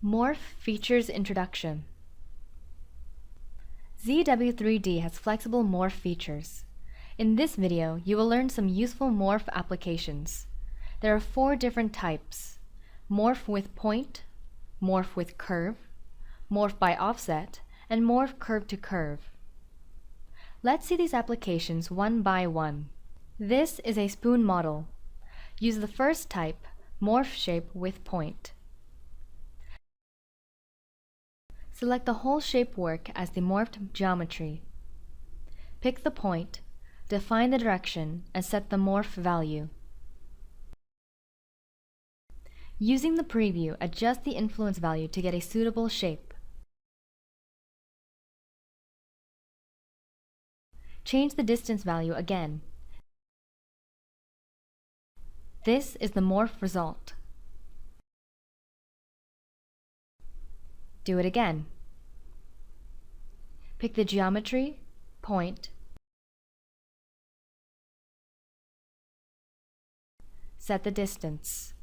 Morph Features Introduction. ZW3D has flexible morph features. In this video, you will learn some useful morph applications. There are 4 different types: morph with point, morph with curve, morph by offset, and morph curve to curve. Let's see these applications one by one. This is a spoon model. Use the first type, morph shape with point. Select the whole shape work as the morphed geometry. Pick the point, define the direction, and set the morph value. Using the preview, adjust the influence value to get a suitable shape. Change the distance value again. This is the morph result. Do it again. Pick the geometry, point, set the distance.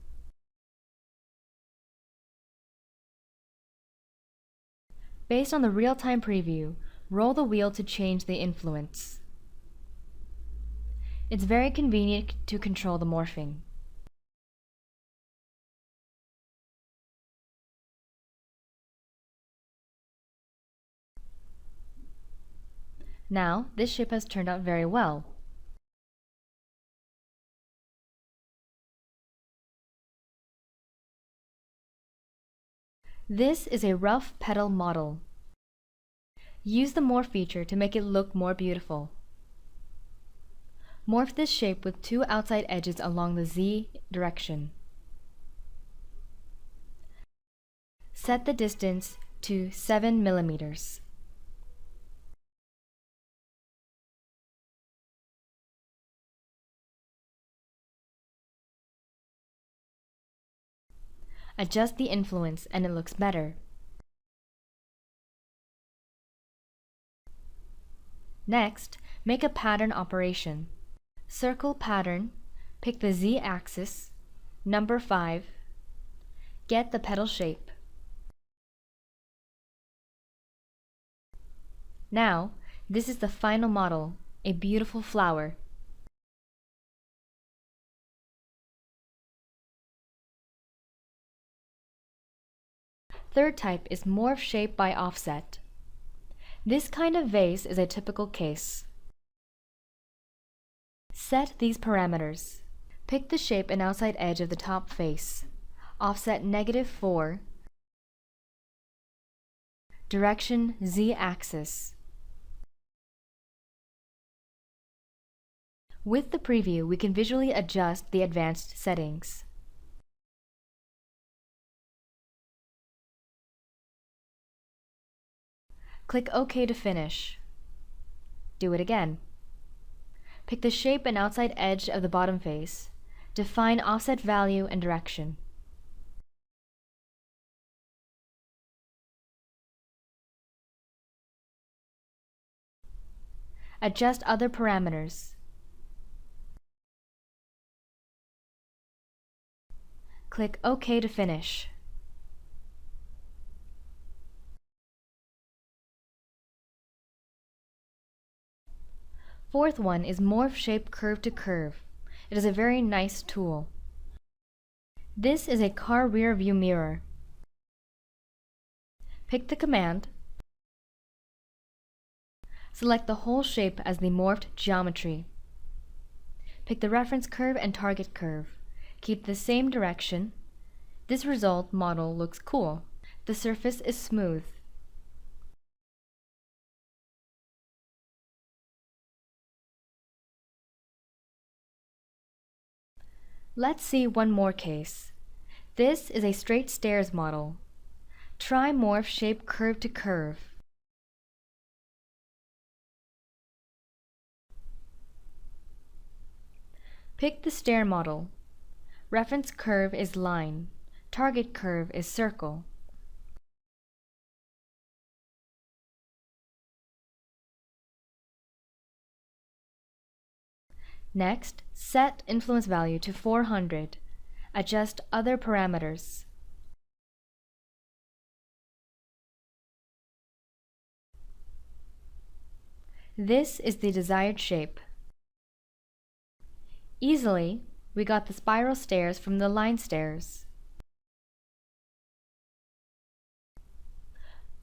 Based on the real-time preview, roll the wheel to change the influence. It's very convenient to control the morphing. Now, this shape has turned out very well. This is a rough petal model. Use the morph feature to make it look more beautiful. Morph this shape with 2 outside edges along the Z direction. Set the distance to 7 millimeters. Adjust the influence and it looks better. Next, make a pattern operation. Circle pattern, pick the Z-axis, number 5, get the petal shape. Now, this is the final model, a beautiful flower. Third type is morph shape by offset. This kind of vase is a typical case. Set these parameters. Pick the shape and outside edge of the top face. Offset -4. Direction Z-axis. With the preview, we can visually adjust the advanced settings. Click OK to finish. Do it again. Pick the shape and outside edge of the bottom face. Define offset value and direction. Adjust other parameters. Click OK to finish. Fourth one is morph shape curve to curve. It is a very nice tool. This is a car rear view mirror. Pick the command. Select the whole shape as the morphed geometry. Pick the reference curve and target curve. Keep the same direction. This result model looks cool. The surface is smooth. Let's see one more case. This is a straight stairs model. Try morph shape curve to curve. Pick the stair model. Reference curve is line. Target curve is circle. Next, set influence value to 400. Adjust other parameters. This is the desired shape. Easily, we got the spiral stairs from the line stairs.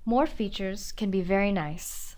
Morph features can be very nice.